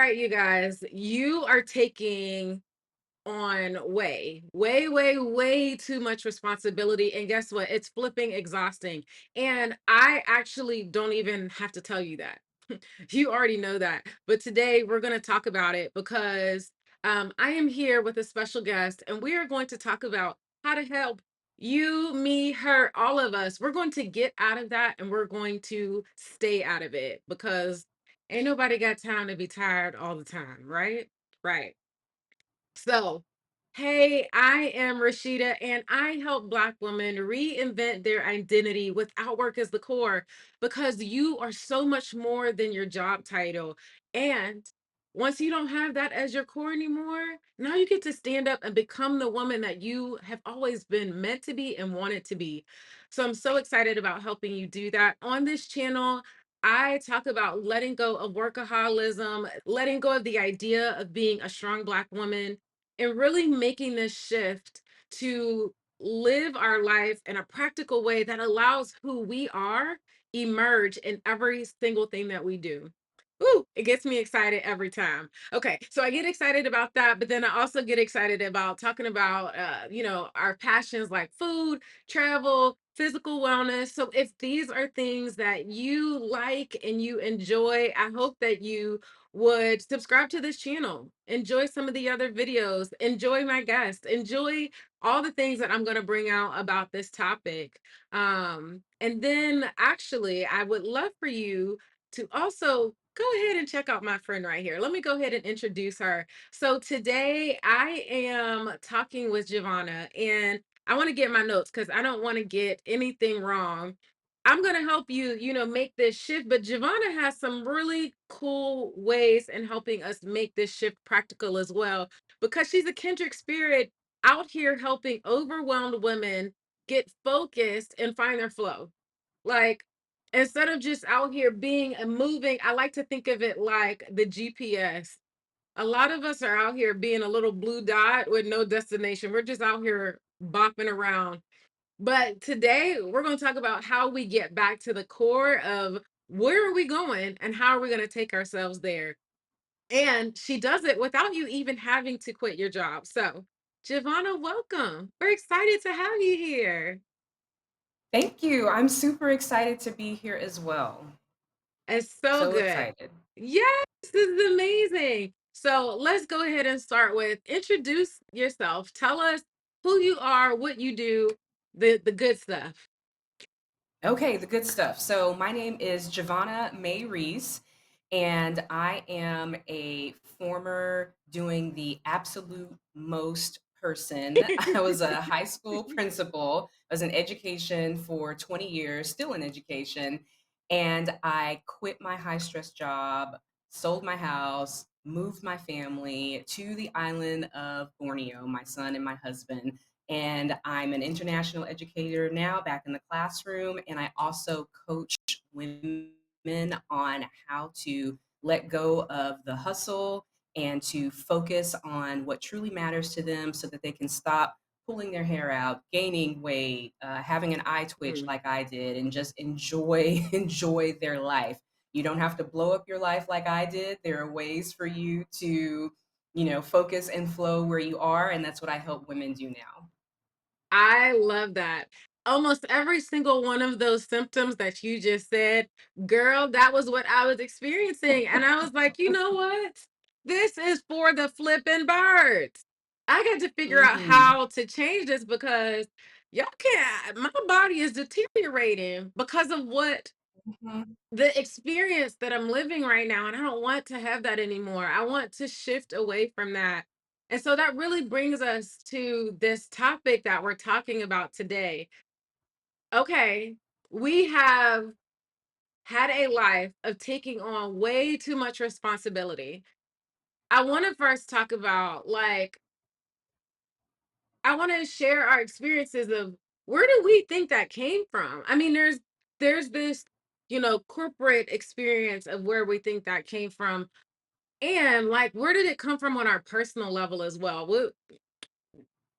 right, you guys, you are taking on way too much responsibility. And guess what? It's flipping exhausting. And I actually don't even have to tell you that. You already know that. But today we're going to talk about it because I am here with a special guest, and we are going to talk about how to help you, me, her, all of us. We're going to get out of that and we're going to stay out of it because ain't nobody got time to be tired all the time, right? Right. So, hey, I am Rashida, and I help Black women reinvent their identity without work as the core because you are so much more than your job title. And once you don't have that as your core anymore, now you get to stand up and become the woman that you have always been meant to be and wanted to be. So, I'm so excited about helping you do that on this channel. I talk about letting go of workaholism, letting go of the idea of being a strong Black woman, and really making this shift to live our life in a practical way that allows who we are emerge in every single thing that we do. Ooh, it gets me excited every time. Okay, so I get excited about that, but then I also get excited about talking about our passions like food, travel, physical wellness. So if these are things that you like and you enjoy, I hope that you would subscribe to this channel, enjoy some of the other videos, enjoy my guests, enjoy all the things that I'm going to bring out about this topic. And then actually, I would love for you to also go ahead and check out my friend right here. Let me go ahead and introduce her. So today I am talking with Javonna, and I want to get my notes because I don't want to get anything wrong. I'm going to help you, make this shift. But Giovanna has some really cool ways in helping us make this shift practical as well, because she's a kindred spirit out here helping overwhelmed women get focused and find their flow. Like, instead of just out here being and moving, I like to think of it like the GPS. A lot of us are out here being a little blue dot with no destination. We're just out here bopping around, but today we're going to talk about how we get back to the core of where are we going and how are we going to take ourselves there. And she does it without you even having to quit your job. So, Giovanna, welcome. We're excited to have you here. Thank you. I'm super excited to be here as well. It's so So good. excited. Yes, this is amazing. So, let's go ahead and start with introduce yourself. Tell us who you are, what you do, the good stuff. Okay, the good stuff. So, my name is Javonna May Reese, and I am a former doing the absolute most person. I was a high school principal. I was in education for 20 years, still in education, and I quit my high stress job, sold my house, moved my family to the island of Borneo, my son and my husband, and I'm an international educator now back in the classroom. And I also coach women on how to let go of the hustle and to focus on what truly matters to them so that they can stop pulling their hair out, gaining weight, having an eye twitch Mm. like I did, and just enjoy enjoy their life. You don't have to blow up your life like I did. There are ways for you to, focus and flow where you are, and that's what I help women do now. I love that. Almost every single one of those symptoms that you just said, girl, that was what I was experiencing. And I was like, you know what? This is for the flipping birds. I got to figure out Mhm. how to change this because y'all can't, my body is deteriorating because of what Mhm. the experience that I'm living right now, and I don't want to have that anymore. I want to shift away from that. And so that really brings us to this topic that we're talking about today. Okay, we have had a life of taking on way too much responsibility. I want to first talk about I want to share our experiences of where do we think that came from? I mean, there's this, corporate experience of where we think that came from. And like, where did it come from on our personal level as well?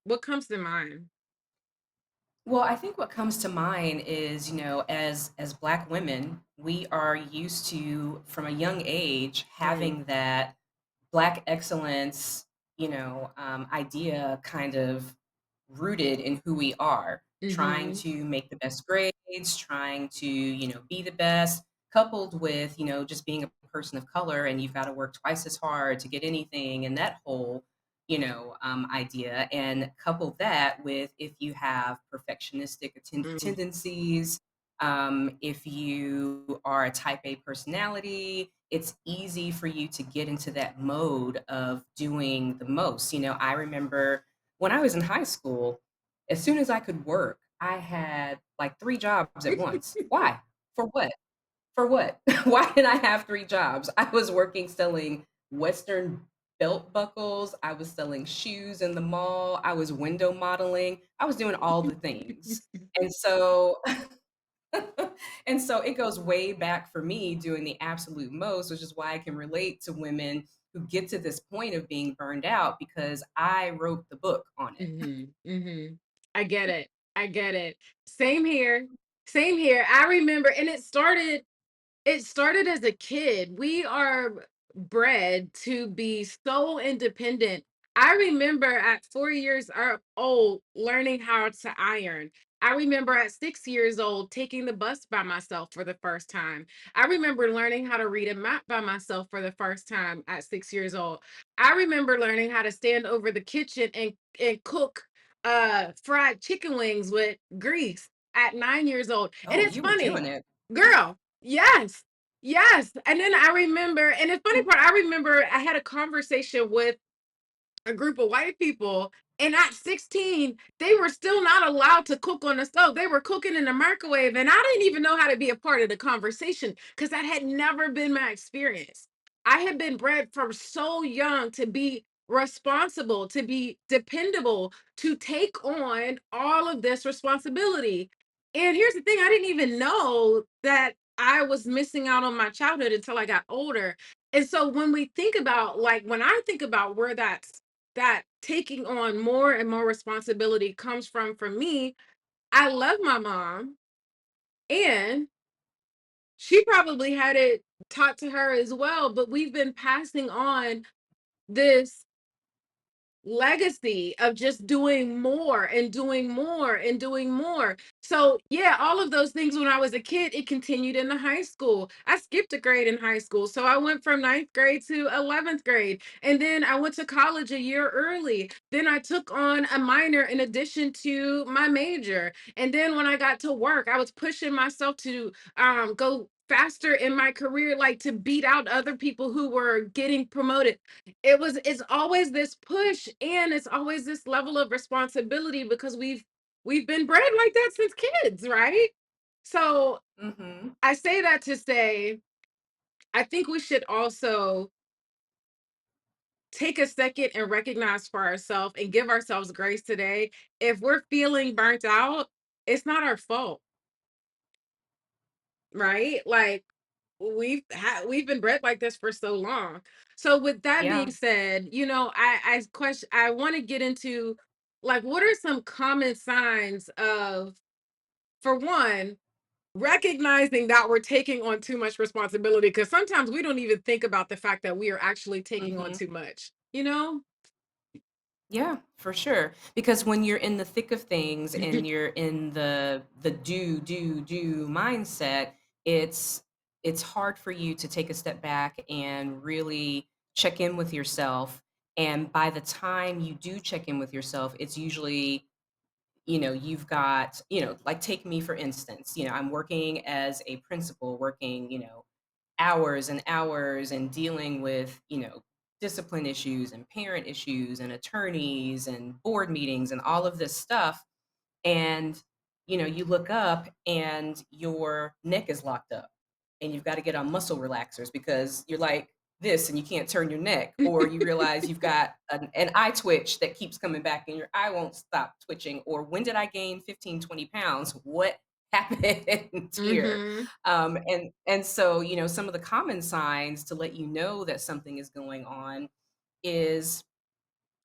What comes to mind? Well, I think what comes to mind is, as Black women, we are used to from a young age Mm, having that. Black excellence, idea kind of rooted in who we are, trying Mhm. to make the best grades, trying to, be the best, coupled with, just being a person of color and you've got to work twice as hard to get anything and that whole, idea. And couple that with if you have perfectionistic Mm. tendencies, if you are a type A personality, it's easy for you to get into that mode of doing the most. I remember when I was in high school, as soon as I could work, I had like 3 jobs at once. Why? For what? For what? Why did I have 3 jobs? I was working selling Western belt buckles, I was selling shoes in the mall, I was window modeling, I was doing all the things. And so and so it goes way back for me doing the absolute most, which is why I can relate to women who get to this point of being burned out because I wrote the book on it. Mhm, mhm. I get it, I get it. Same here, same here. I remember and it started as a kid. We are bred to be so independent. I remember at 4 years old learning how to iron. I remember at 6 years old taking the bus by myself for the first time. I remember learning how to read a map by myself for the first time at 6 years old. I remember learning how to stand over the kitchen and cook fried chicken wings with grease at 9 years old. And Oh, it's you were funny. doing it. Girl, yes, yes, and then I remember and the funny part, I remember I had a conversation with a group of white people, and at 16, they were still not allowed to cook on the stove. They were cooking in the microwave, and I didn't even know how to be a part of the conversation because that had never been my experience. I had been bred from so young to be responsible, to be dependable, to take on all of this responsibility. And here's the thing, I didn't even know that I was missing out on my childhood until I got older. And so when we think about like when I think about where that taking on more and more responsibility comes from for me, I love my mom, and she probably had it taught to her as well, but we've been passing on this legacy of just doing more and doing more and doing more. So, yeah, all of those things when I was a kid, it continued into high school. I skipped a grade in high school. So I went from ninth grade to 11th grade. And then I went to college a year early. Then I took on a minor in addition to my major. And then when I got to work, I was pushing myself to go faster in my career, like to beat out other people who were getting promoted. It's always this push and it's always this level of responsibility because we've been bred like that since kids, right? So Mhm. I say that to say I think we should also take a second and recognize for ourselves and give ourselves grace today. If we're feeling burnt out, it's not our fault, right? Like we've been bred like this for so long. So with that being Yeah. said, I want to get into like what are some common signs of, for one, recognizing that we're taking on too much responsibility because sometimes we don't even think about the fact that we are actually taking on Mhm. too much, you know? Yeah, for sure. Because when you're in the thick of things and you're in the do mindset, it's it's hard for you to take a step back and really check in with yourself. And by the time you do check in with yourself, it's usually, you've got, like take me for instance, I'm working as a principal, working, hours and hours and dealing with, discipline issues and parent issues and attorneys and board meetings and all of this stuff. And, you look up and your neck is locked up and you've got to get on muscle relaxers because you're like this and you can't turn your neck, or you realize you've got an eye twitch that keeps coming back and your eye won't stop twitching, or when did I gain 15, 20 pounds? What happened here? Mhm. And so, some of the common signs to let you know that something is going on is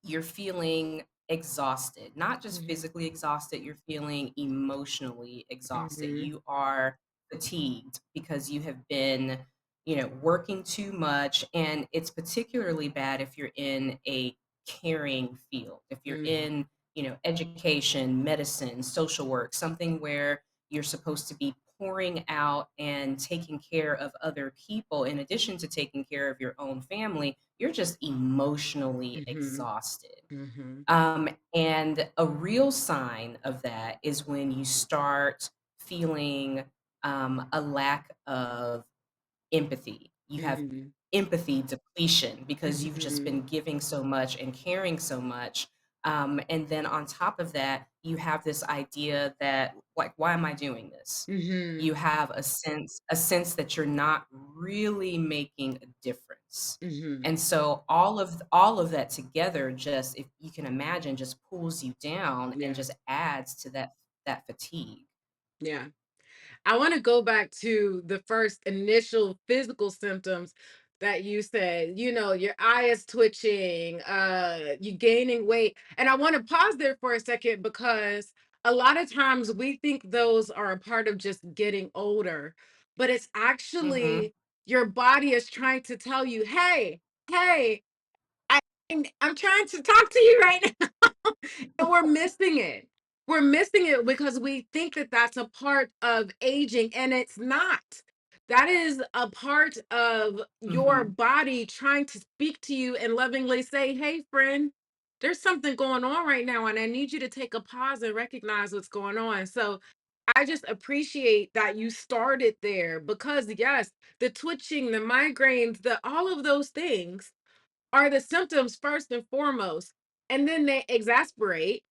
you're feeling exhausted, not just Mhm. physically exhausted, you're feeling emotionally exhausted. Mhm. You are fatigued because you have been, working too much. And it's particularly bad if you're in a caring field, if you're Mhm. in, education, medicine, social work, something where you're supposed to be pouring out and taking care of other people in addition to taking care of your own family. You're just emotionally Mhm. exhausted. Mhm. And a real sign of that is when you start feeling a lack of empathy. You have Mhm. empathy depletion because you've just Mhm. been giving so much and caring so much. And then on top of that, you have this idea that, like, why am I doing this? Mhm. You have a sense that you're not really making a difference. Mhm. And so all of that together, just, if you can imagine, just pulls you down and Yeah. just adds to that fatigue. Yeah. I want to go back to the first initial physical symptoms that you said, your eye is twitching, you gaining weight. And I want to pause there for a second because a lot of times we think those are a part of just getting older, but it's Mhm. actually your body is trying to tell you, hey, hey, I, I'm trying to talk to you right now. And we're missing it. We're missing it because we think that that's a part of aging, and it's not. That is a part of your Mhm. body trying to speak to you and lovingly say, hey, friend, there's something going on right now, and I need you to take a pause and recognize what's going on. So I just appreciate that you started there because, yes, the twitching, the migraines, the all of those things are the symptoms first and foremost, and then they exasperate,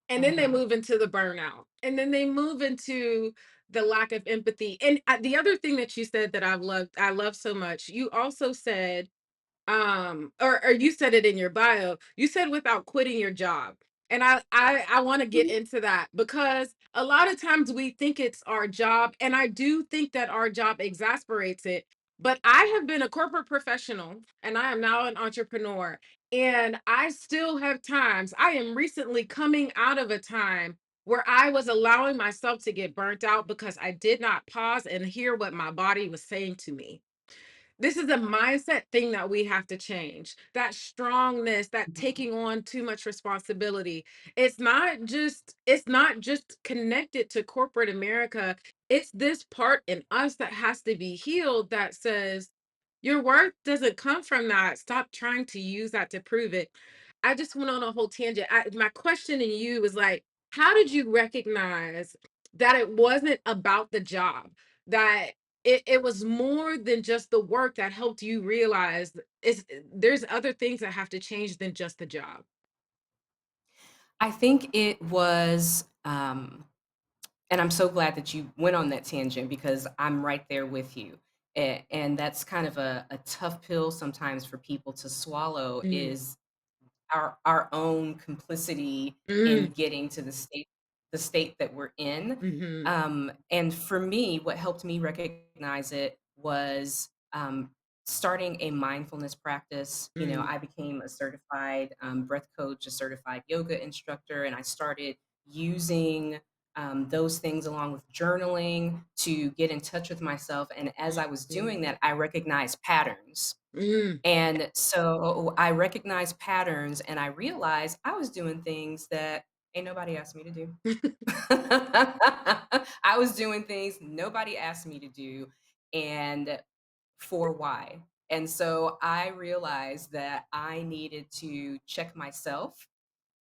and then they Mhm. move into the burnout, and then they move into the lack of empathy. And the other thing that you said that I love so much, you also said or you said it in your bio, you said without quitting your job. And I want to get into that because a lot of times we think it's our job, and I do think that our job exasperates it. But I have been a corporate professional and I am now an entrepreneur, and I still have times. I am recently coming out of a time where I was allowing myself to get burnt out because I did not pause and hear what my body was saying to me. This is a mindset thing that we have to change. That strongness, that Mhm. taking on too much responsibility. It's not just connected to corporate America. It's this part in us that has to be healed that says your worth doesn't come from that. Stop trying to use that to prove it. I just went on a whole tangent. My question to you is like, how did you recognize that it wasn't about the job? That it was more than just the work that helped you realize there's other things that have to change than just the job. I think it was, and I'm so glad that you went on that tangent because I'm right there with you. And that's kind of a tough pill sometimes for people to swallow, Mm, is our own complicity mm, in getting to the state that we're in. mhm, And for me, what helped me recognize it was, starting a mindfulness practice. mm, I became a certified breath coach, a certified yoga instructor, and I started using those things along with journaling to get in touch with myself. And as I was doing mm, that, I recognized patterns. mm. And so I recognized patterns and I realized I was doing things that ain't nobody asked me to do. I was doing things nobody asked me to do. And for why? And so I realized that I needed to check myself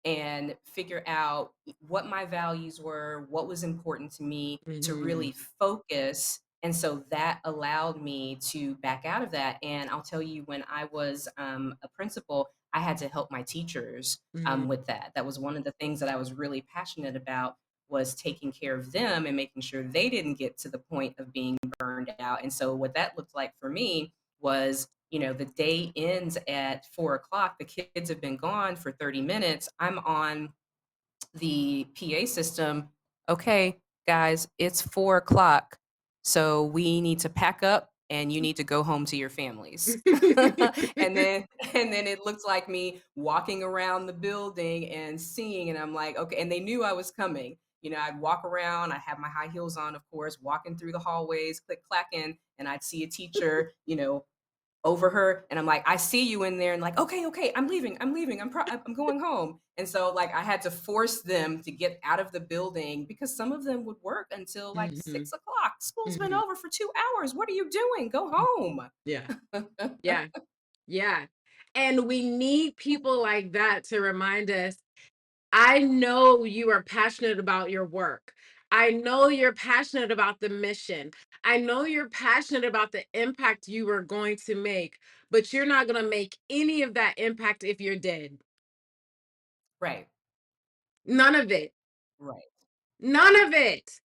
and figure out what my values were, what was important to me, to Mhm, really focus. And so that allowed me to back out of that. And I'll tell you, when I was a principal, I had to help my teachers mhm, with that. That was one of the things that I was really passionate about, was taking care of them and making sure they didn't get to the point of being burned out. And so what that looked like for me was, the day ends at 4 o'clock. The kids have been gone for 30 minutes. I'm on the PA system. Okay, guys, it's 4 o'clock. So we need to pack up and you need to go home to your families. and then and then it looked like me walking around the building and seeing, and I'm like, okay, and they knew I was coming. I'd walk around, I'd have my high heels on, of course, walking through the hallways, click clacking, and I'd see a teacher, over her, and I'm like, "I see you in there," and like, "Okay, okay, I'm leaving, I'm going home." And so, like, I had to force them to get out of the building because some of them would work until like Mhm. 6 o'clock. "School's been Mhm. over for 2 hours. What are you doing? Go home." Yeah. Yeah. Yeah. And we need people like that to remind us, I know you are passionate about your work. I know you're passionate about the mission. I know you're passionate about the impact you are going to make, but you're not going to make any of that impact if you're dead. Right, None of it. right. None of it.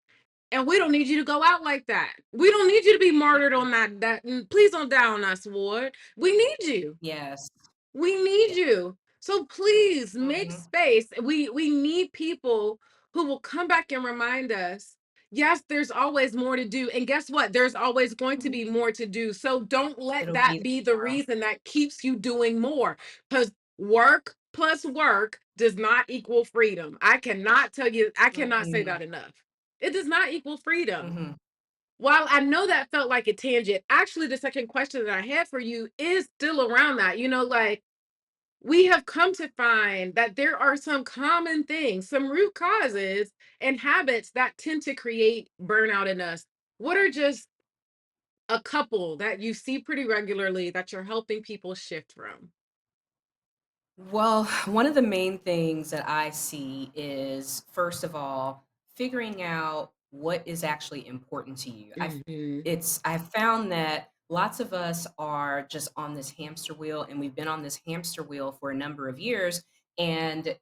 And we don't need you to go out like that. We don't need you to be martyred Mhm. on that. Please don't die on us, Ward. We need you. Yes. We need Yeah. you. So please make Mhm. space. We need people who will come back and remind us, yes, there's always more to do. And guess what? There's always going to Mhm. be more to do. So don't let It'll that be there be the tomorrow. reason that keeps you doing more. Because work plus work does not equal freedom. I cannot say Mm-mm. that enough. It does not equal freedom. Mhm. While I know that felt like a tangent, actually, the second question that I had for you is still around that. Like, we have come to find that there are some common things, some root causes and habits that tend to create burnout in us. What are just a couple that you see pretty regularly that you're helping people shift from? Well, one of the main things that I see is, first of all, figuring out what is actually important to you. Mhm. I've found that lots of us are just on this hamster wheel, and we've been on this hamster wheel for a number of years, and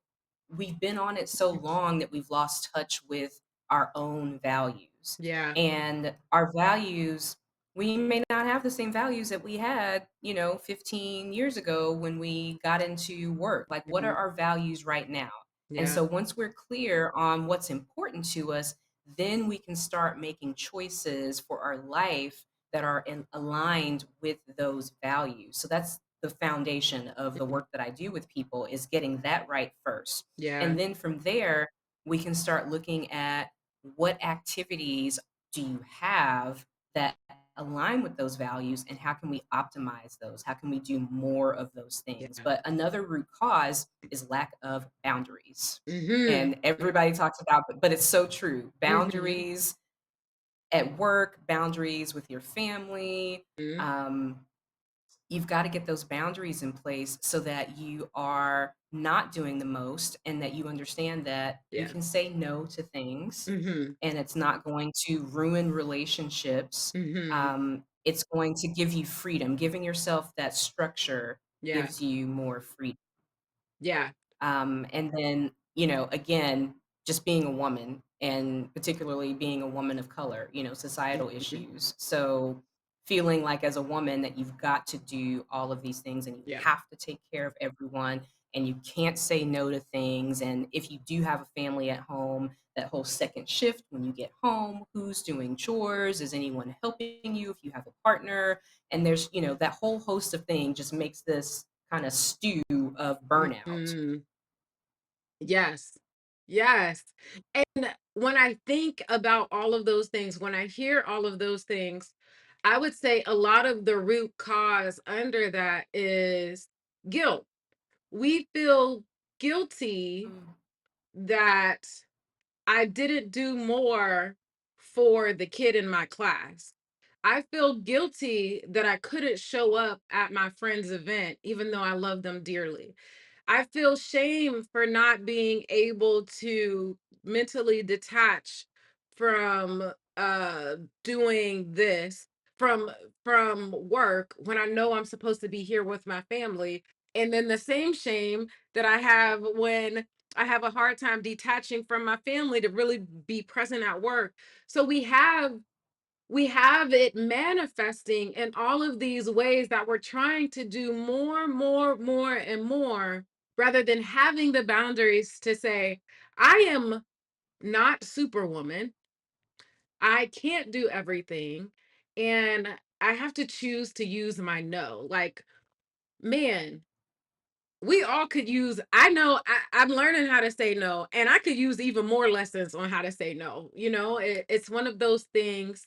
we've been on it so long that we've lost touch with our own values. Yeah. And our values, we may not have the same values that we had, 15 years ago when we got into work. Like, what are Mhm. our values right now? And Yeah. so once we're clear on what's important to us, then we can start making choices for our life that are aligned with those values. So that's the foundation of the Mhm. work that I do with people, is getting that right first. Yeah. And then from there, we can start looking at what activities do you have that align with those values, and how can we optimize those? How can we do more of those things? Yeah. But another root cause is lack of boundaries. Mhm. And everybody talks about, but it's so true. Mhm. Boundaries at work, boundaries with your family. Mhm. Um, you've got to get those boundaries in place so that you are not doing the most, and that you understand that you Yeah. can say no to things, Mhm. and it's not going to ruin relationships. Mhm. It's going to give you freedom. Giving yourself that structure Yeah. gives you more freedom. Yeah. And then, again, just being a woman, and particularly being a woman of color, societal Mhm. issues. So feeling like, as a woman, that you've got to do all of these things, and you Yeah. have to take care of everyone, and you can't say no to things. And if you do have a family at home, that whole second shift when you get home, who's doing chores? Is anyone helping you if you have a partner? And there's, that whole host of things just makes this kind of stew of burnout. Mhm. Yes. Yes. And when I think about all of those things, when I hear all of those things, I would say a lot of the root cause under that is guilt. We feel guilty Mm. that I didn't do more for the kid in my class. I feel guilty that I couldn't show up at my friend's event, even though I love them dearly. I feel shame for not being able to mentally detach from doing this from work when I know I'm supposed to be here with my family. And then the same shame that I have when I have a hard time detaching from my family to really be present at work. So we have it manifesting in all of these ways that we're trying to do more, more, more, and more, rather than having the boundaries to say, I am not superwoman. I can't do everything. And I have to choose to use my no. Like, man, we all could use, I know I'm learning how to say no, and I could use even more lessons on how to say no. It's one of those things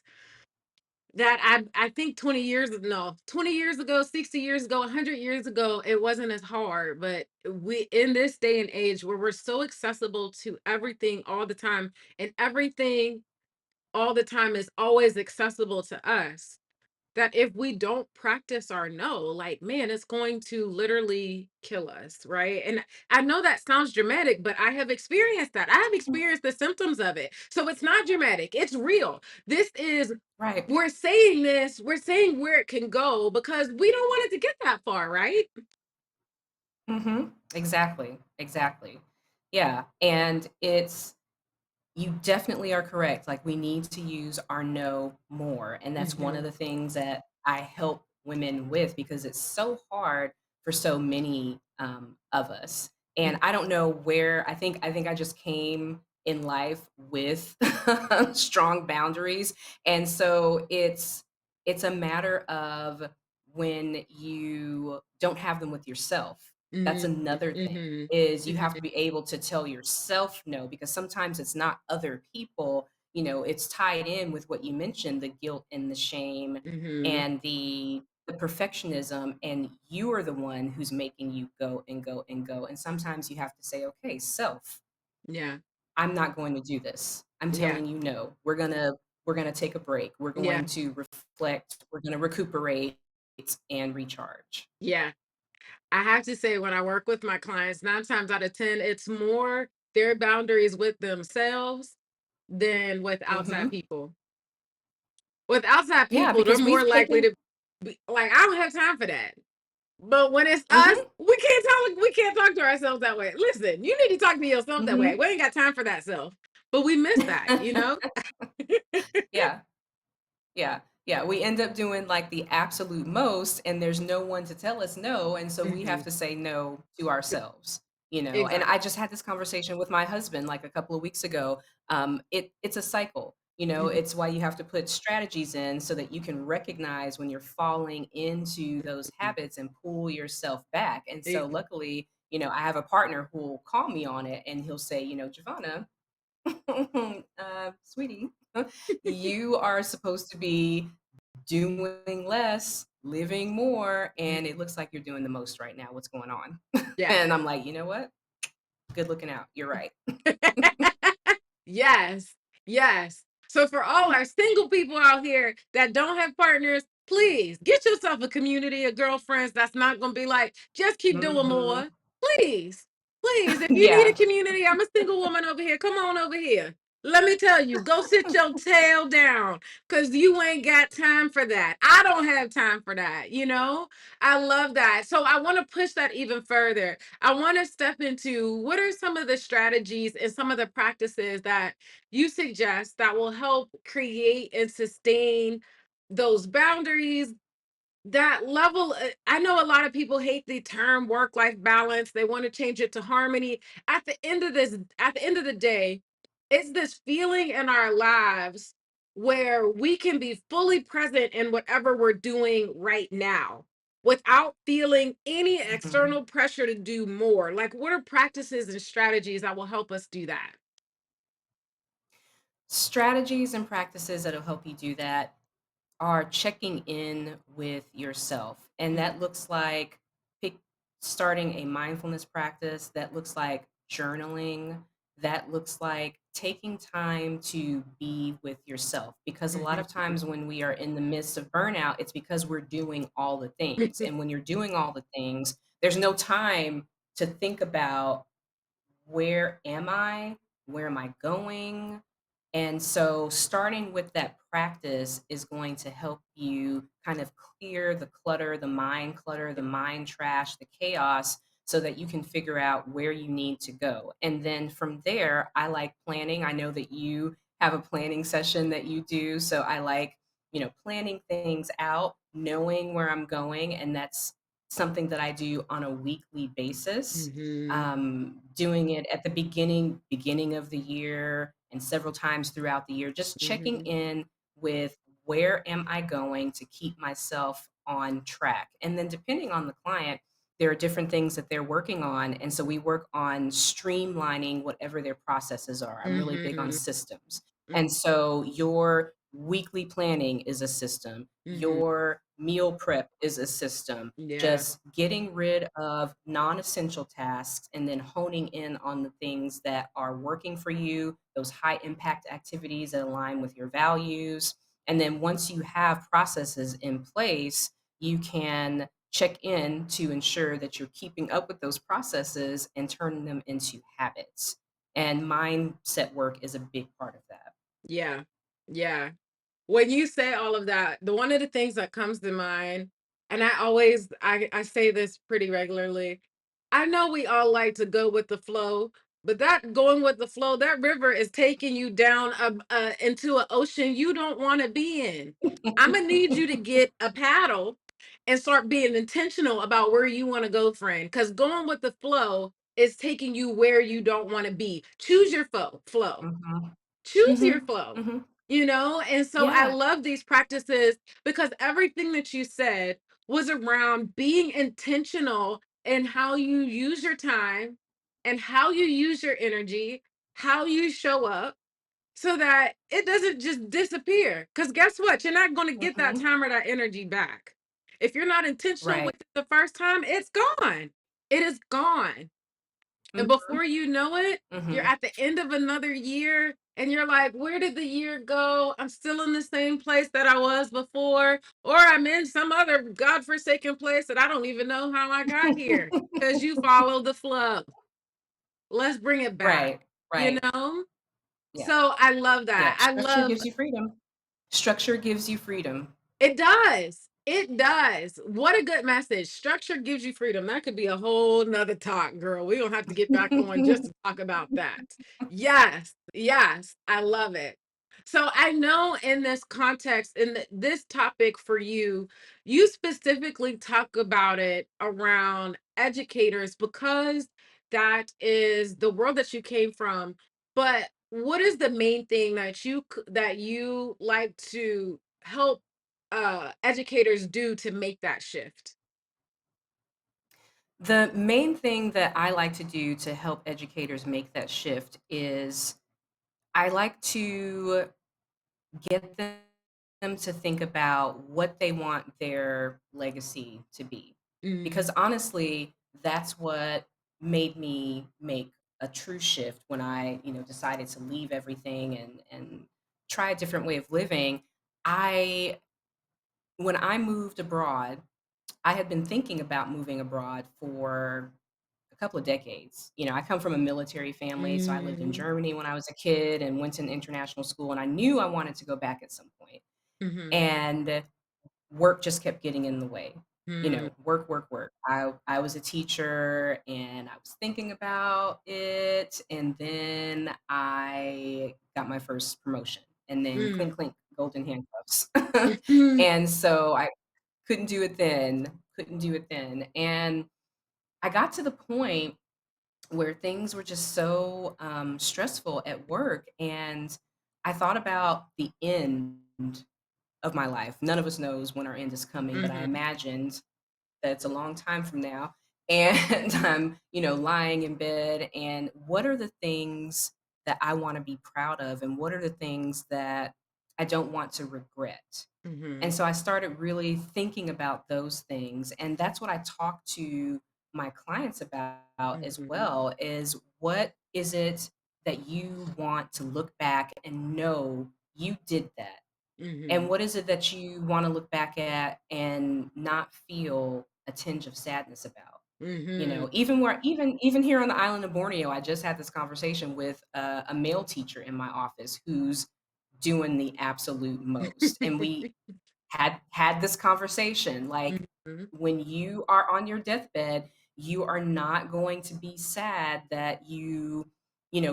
that I think 20 years, no, 20 years ago, 60 years ago, 100 years ago, it wasn't as hard. But we, in this day and age where we're so accessible to everything all the time, and everything all the time is always accessible to us, that if we don't practice our no, like, man, it's going to literally kill us, right? And I know that sounds dramatic, but I have experienced that. I have experienced the symptoms of it. So it's not dramatic, it's real. This is, Right. we're saying this, we're saying where it can go because we don't want it to get that far, right? Exactly. Exactly. Yeah. And it's you definitely are correct. Like, we need to use our no more. And that's one of Hmm. the things that I help women with, because it's so hard for so many of us. And I don't know where I think I just came in life with strong boundaries. And so it's a matter of when you don't have them with yourself. That's Hmm. another thing, Hmm. is you have to Hmm. be able to tell yourself no, because sometimes it's not other people, it's tied in with what you mentioned, the guilt and the shame Hmm. and the perfectionism, and you are the one who's making you go and go and go. And sometimes you have to say, okay, self, Yeah. I'm not going to do this. I'm Yeah. telling you no. We're going to take a break. We're Yeah. going to reflect. We're going to recuperate and recharge. Yeah. I have to say, when I work with my clients, 9 times out of 10, it's more their boundaries with themselves than with outside Mhm. people. With outside Yeah, people, they're because more we've likely taken to be like, "I don't have time for that." But when it's us, Mhm. we can't talk to ourselves that way. Listen, you need to talk to yourself that way. Mhm. We ain't got time for that self. But we miss that, you know? Yeah. Yeah. Yeah, we end up doing like the absolute most, and there's no one to tell us no, and so we have Mhm. to say no to ourselves. And I Exactly. just had this conversation with my husband like a couple of weeks ago. It's a cycle. Mhm. It's why you have to put strategies in so that you can recognize when you're falling into those Mhm. habits and pull yourself back. And so Exa luckily, I have a partner who will call me on it, and he'll say, Giovanna, sweetie, you are supposed to be doing less, living more, and it looks like you're doing the most right now. What's going on? Yeah. And I'm like, you know what? Good looking out. You're right. Yes, yes. So for all our single people out here that don't have partners, please get yourself a community of girlfriends that's not going to be like, just keep doing Hmm. more. Please, please. If you need a Yeah. community, I'm a single woman over here. Come on over here. Let me tell you, go sit your tail down because you ain't got time for that. I don't have time for that. I love that. So I want to push that even further. I want to step into, what are some of the strategies and some of the practices that you suggest that will help create and sustain those boundaries, that level. I know a lot of people hate the term work life balance. They want to change it to harmony. At the end of the day, it's this feeling in our lives where we can be fully present in whatever we're doing right now without feeling any Mhm. external pressure to do more. Like, what are practices and strategies that will help us do that? Strategies and practices that'll help you do that are checking in with yourself. And Mhm. that looks like pick, starting a mindfulness practice, that looks like journaling, that looks like taking time to be with yourself. Because a lot of Mhm. times when we are in the midst of burnout, it's because we're doing all the things. And when you're doing all the things, there's no time to think about, where am I? Where am I going? And so, starting with that practice is going to help you kind of clear clutter, the mind trash, the chaos, so that you can figure out where you need to go. And then from there, I like planning. I know that you have a planning session that you do. So, I like, planning things out, knowing where I'm going. And that's something that I do on a weekly basis, Mhm. doing it at the beginning of the year and several times throughout the year, just checking Mhm. in with, where am I going to keep myself on track. And then depending on the client, there are different things that they're working on, and so we work on streamlining whatever their processes are. I'm really big on Mhm. systems. Mm, And so your weekly planning is a system, mhm. your meal prep is a system. Yeah. Just getting rid of non-essential tasks and then honing in on the things that are working for you, those high impact activities that align with your values. And then once you have processes in place, you can check in to ensure that you're keeping up with those processes and turning them into habits. And mindset work is a big part of that. Yeah. Yeah. When you say all of that, the one of the things that comes to mind, and I say this pretty regularly. I know we all like to go with the flow, but that going with the flow, that river is taking you down into an ocean you don't want to be in. I'm gonna need you to get a paddle and start being intentional about where you want to go, friend. Because going with the flow is taking you where you don't want to be. Choose your flow. Mhm. Choose your Mhm. flow, Mhm. and so I Yeah. love these practices because everything that you said was around being intentional in how you use your time and how you use your energy, how you show up so that it doesn't just disappear. Because guess what? You're not going to get that Mhm. time or that energy back. If you're not intentional Right. with it the first time, it's gone. It is gone. And Mhm. before you know it, you're Mhm. at the end of another year and you're like, where did the year go? I'm still in the same place that I was before, or I'm in some other godforsaken place that I don't even know how I got here because you follow the flow. Let's bring it back, Right. you Right. know? Yeah. So I love that. Yeah. I Structure love gives you freedom. Structure gives you freedom. it does. It does. What a good message. Structure gives you freedom. That could be a whole nother talk, girl. We don't have to get back on just to talk about that. Yes. Yes. I love it. So I know in this context, in this topic for you, you specifically talk about it around educators because that is the world that you came from. But what is the main thing that that you like to help educators do to make that shift? The main thing that I like to do to help educators make that shift is I like to get them to think about what they want their legacy to be. Because Mm, honestly, that's what made me make a true shift when I decided to leave everything and try a different way of living. I When I moved abroad, I had been thinking about moving abroad for a couple of decades. I come from a military family, so I lived in mm, Germany when I was a kid and went to an international school, and I knew I wanted to go back at some point. mhm, And work just kept getting in the way. mm, Work, work, work. I was a teacher and I was thinking about it, and then I got my first promotion, and then mm, clink, clink, golden handcuffs. mhm, And so I couldn't do it then, couldn't do it then. And I got to the point where things were just so stressful at work. And I thought about the end of my life. None of us knows when our end is coming, but I mhm, imagined that it's a long time from now. And I'm lying in bed. And what are the things that I want to be proud of? And what are the things that I don't want to regret? And mhm, so I started really thinking about those things. And that's what I talk to my clients about as mhm, well is what is it that you want to look back and know you did that? And mhm, what is it that you want to look back at and not feel a tinge of sadness about? mhm. Even here on the island of Borneo, I just had this conversation with a male teacher in my office who's doing the absolute most. And we had this conversation, like, Mhm, when you are on your deathbed, you are not going to be sad that you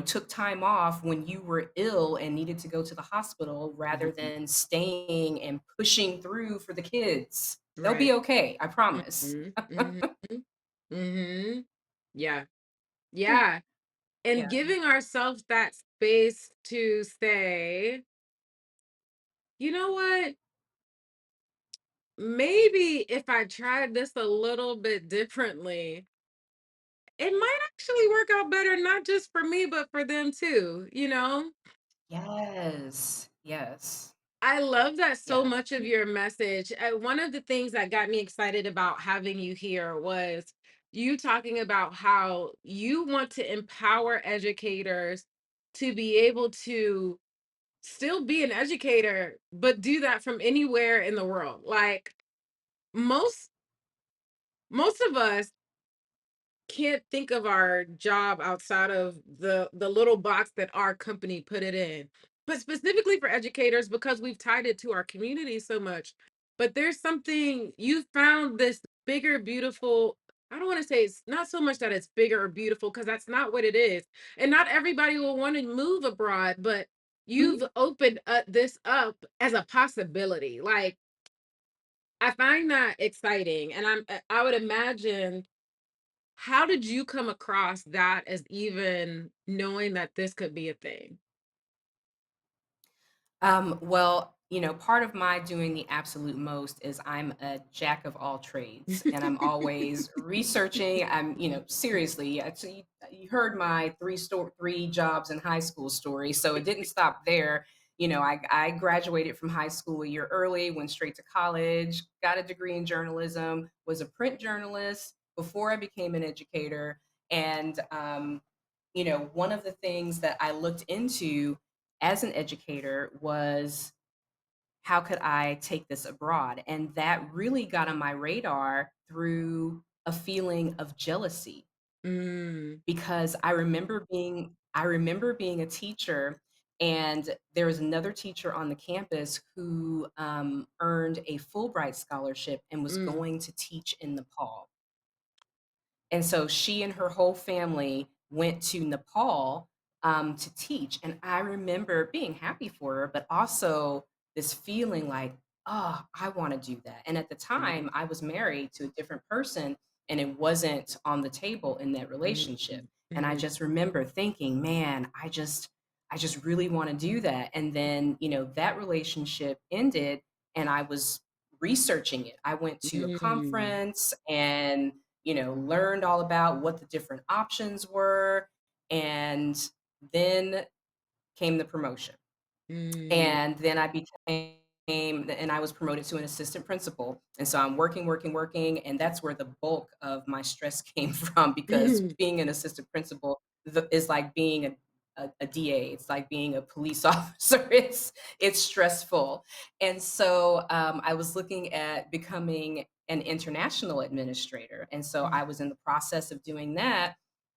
took time off when you were ill and needed to go to the hospital rather mhm. than staying and pushing through for the kids. They'll be Right. okay, I promise. Mhm, mhm, mhm. Yeah. Yeah, Yeah. And yeah. giving ourselves that space to say, you know what? maybe if I tried this a little bit differently, it might actually work out better, not just for me, but for them too, you know? Yes. Yes. I love that so Yeah. much of your message. One of the things that got me excited about having you here was you talking about how you want to empower educators to be able to still be an educator, but do that from anywhere in the world. Like most most of us can't think of our job outside of the little box that our company put it in. But specifically for educators, because we've tied it to our community so much. But there's something you found this bigger, beautiful. I don't want to say it's not so much that it's bigger or beautiful, because that's not what it is. And not everybody will want to move abroad, but Mhm. you've opened this up as a possibility. Like I find that exciting. And I would imagine, how did you come across that as even knowing that this could be a thing? Well, part of my doing the absolute most is I'm a jack of all trades, and I'm always researching. Seriously. Yeah, so you heard my three jobs in high school story, so it didn't stop there. I graduated from high school a year early, went straight to college, got a degree in journalism, was a print journalist before I became an educator, and one of the things that I looked into as an educator was how could I take this abroad? And that really got on my radar through a feeling of jealousy Mm, because I remember being a teacher, and there was another teacher on the campus who earned a Fulbright scholarship and was mm, going to teach in Nepal. And so she and her whole family went to Nepal, to teach, and I remember being happy for her, but also this feeling like, "Oh, I wanna do that." And at the mm, time, I was married to a different person, and it wasn't on the table in that mm, relationship, and I mhm, just remember thinking, "Man, I just really wanna do that." And then, that relationship ended, and I was researching it. I went to a mm, conference and learned all about what the different options were. And then came the promotion. mm, And then I became and I was promoted to an assistant principal. And so I'm working, working, working. And that's where the bulk of my stress came from because mhm, being an assistant principal is like being a DA. It's like being a police officer. It's stressful. And so I was looking at becoming an international administrator. And so I was in the process of doing that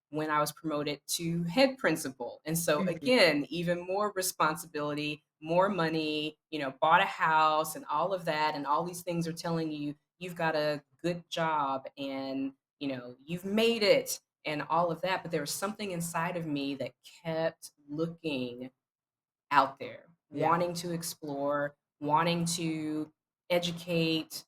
when I was promoted to head principal. And so mhm, again, even more responsibility, more money, bought a house and all of that. And all these things are telling you you've got a good job and you've made it and all of that. But there was something inside of me that kept looking out there, yeah, wanting to explore, wanting to educate,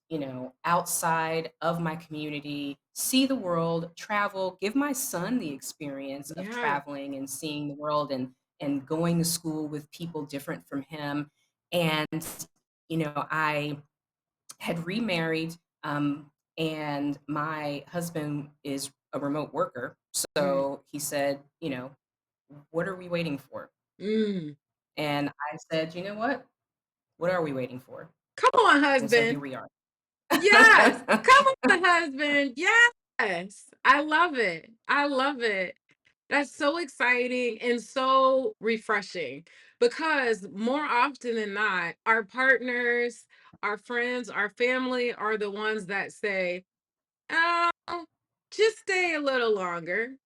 outside of my community, see the world, travel, give my son the experience of yeah, traveling and seeing the world and going to school with people different from him. And I had remarried, and my husband is a remote worker. mm, So he said, what are we waiting for? mm. And I said, "You know what? What are we waiting for?" Come on, And so here husband. we are. Yes. Come on, husband. Yes. I love it. I love it. That's so exciting and so refreshing, because more often than not, our partners, our friends, our family are the ones that say, "Oh, just stay a little longer.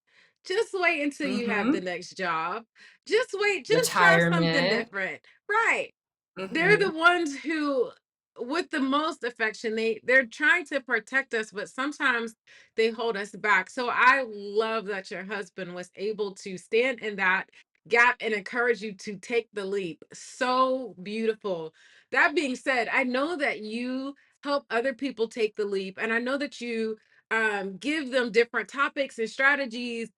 Just wait until you have the Mhm. next job. Just wait, just try something Retirement. different." Right. They're the Mhm. ones who, with the most affection, they're trying to protect us, but sometimes they hold us back. So I love that your husband was able to stand in that gap and encourage you to take the leap. So beautiful. That being said, I know that you help other people take the leap, and I know that you give them different topics and strategies,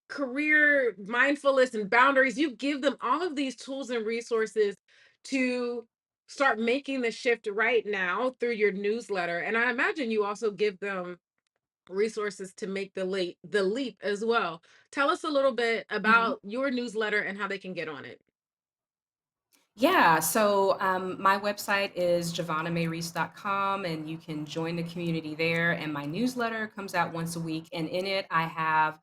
career mindfulness and boundaries. You give them all of these tools and resources to start making the shift right now through your newsletter. And I imagine you also give them resources to make the leap as well. Tell us a little bit Mhm. about your newsletter and how they can get on it. Yeah, so my website is javonnamaries.com, and you can join the community there. And my newsletter comes out once a week, and in it, I have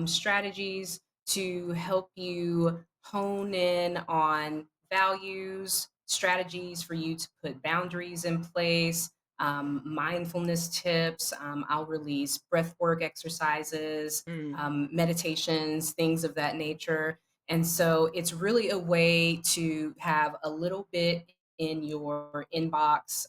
strategies to help you hone in on values, strategies for you to put boundaries in place, mindfulness tips. I'll release breathwork exercises, Mm, meditations, things of that nature, and so it's really a way to have a little bit in your inbox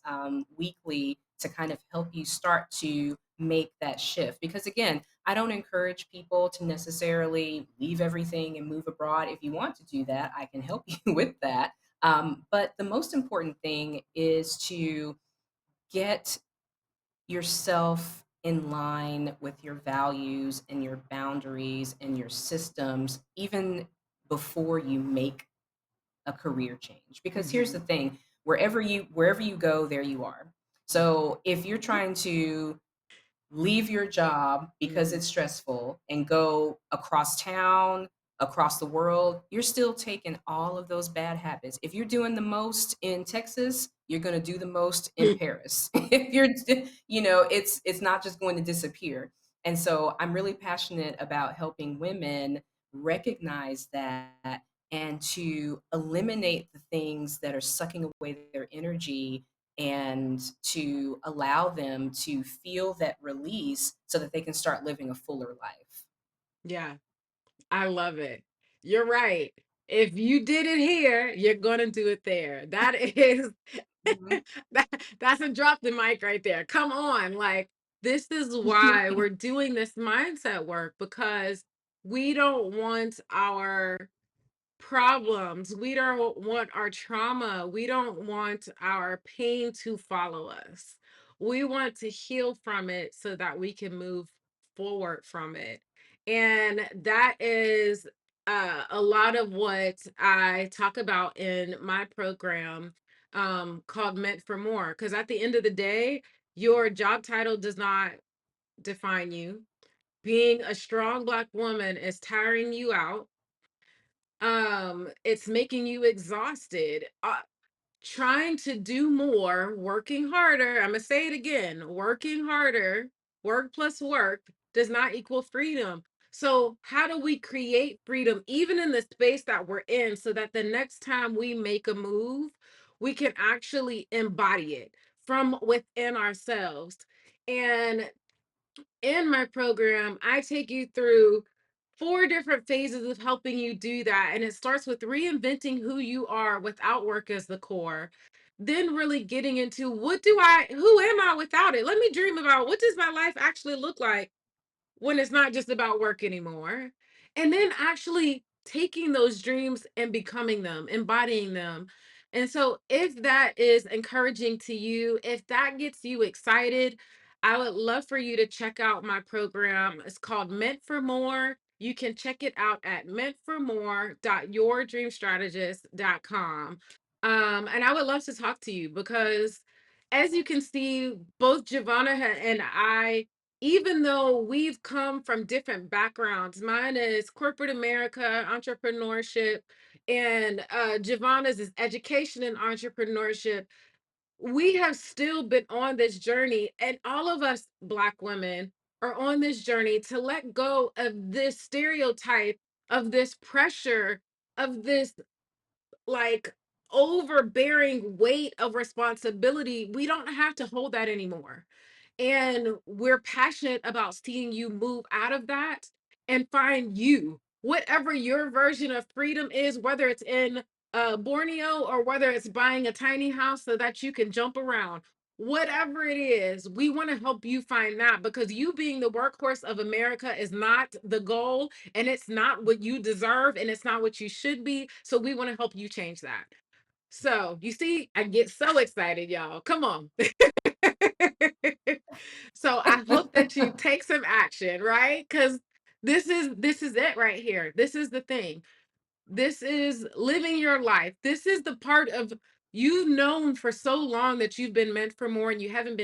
weekly to kind of help you start to make that shift. Because again, I don't encourage people to necessarily leave everything and move abroad. If you want to do that, I can help you with that. But the most important thing is to get yourself in line with your values and your boundaries and your systems even before you make a career change, because here's the mhm. thing, wherever you go, there you are. So if you're trying to leave your job because Mhm. it's stressful and go across town, across the world, you're still taking all of those bad habits. If you're doing the most in Texas, you're going to do the most in Paris. If it's not just going to disappear. And so I'm really passionate about helping women recognize that and to eliminate the things that are sucking away their energy and to allow them to feel that release so that they can start living a fuller life. Yeah, I love it. You're right. If you did it here, you're gonna do it there. That is Mhm. that that's a drop the mic right there. Come on. Like, this is why we're doing this mindset work, because we don't want our problems. We don't want our trauma. We don't want our pain to follow us. We want to heal from it so that we can move forward from it. And that is a lot of what I talk about in my program, called Meant for More. Because at the end of the day, your job title does not define you. Being a strong Black woman is tiring you out. It's making you exhausted. Trying to do more, working harder. I'm gonna say it again, working harder, work plus work does not equal freedom. So how do we create freedom even in the space that we're in, so that the next time we make a move, we can actually embody it from within ourselves? And in my program, I take you through 4 different phases of helping you do that. And it starts with reinventing who you are without work as the core. Then really getting into, who am I without it? Let me dream about, what does my life actually look like when it's not just about work anymore? And then actually taking those dreams and becoming them, embodying them. And so, if that is encouraging to you, if that gets you excited, I would love for you to check out my program. It's called Meant for More. You can check it out at meantformore.yourdreamstrategist.com. And I would love to talk to you because, as you can see, both and I, even though we've come from different backgrounds, mine is corporate America, entrepreneurship, and Giovanna's is education and entrepreneurship. We have still been on this journey, and all of us Black women are on this journey to let go of this stereotype, of this pressure, of this, like, overbearing weight of responsibility. We don't have to hold that anymore. And we're passionate about seeing you move out of that and find you, whatever your version of freedom is, whether it's in Borneo or whether it's buying a tiny house so that you can jump around. Whatever it is, we want to help you find that, because you being the workhorse of America is not the goal, and it's not what you deserve, and it's not what you should be. So we want to help you change that. So you see, I get so excited, y'all. Come on. So I hope that you take some action, right? Because this is it right here. This is the thing. This is living your life. This is the part of You've known for so long that you've been meant for more and you haven't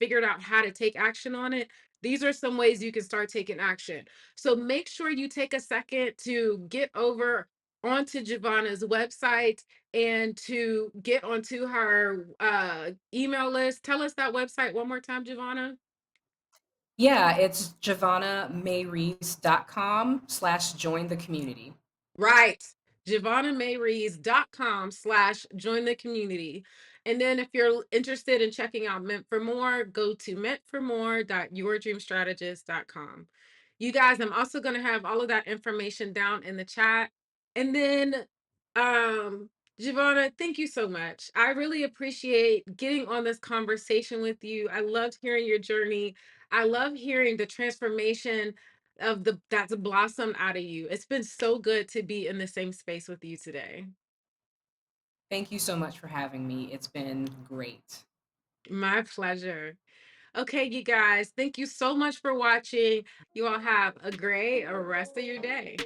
figured out how to take action on it. These are some ways you can start taking action. So make sure you take a second to get over onto Giovanna's website and to get onto her email list. Tell us that website one more time, Giovanna. Yeah, it's javonnamayrese.com/slash join the community. Right. JavonnaMayrees.com/slash join the community. And then if you're interested in checking out Meant for More, go to meantformore.yourdreamstrategist.com. You guys, I'm also going to have all of that information down in the chat. And then, um, Giovanna, thank you so much. I really appreciate getting on this conversation with you. I loved hearing your journey. I love hearing the transformation of the that's blossomed out of you. It's been so good to be in the same space with you today. Thank you so much for having me. It's been great. My pleasure. Okay, you guys, thank you so much for watching. You all have a great rest of your day.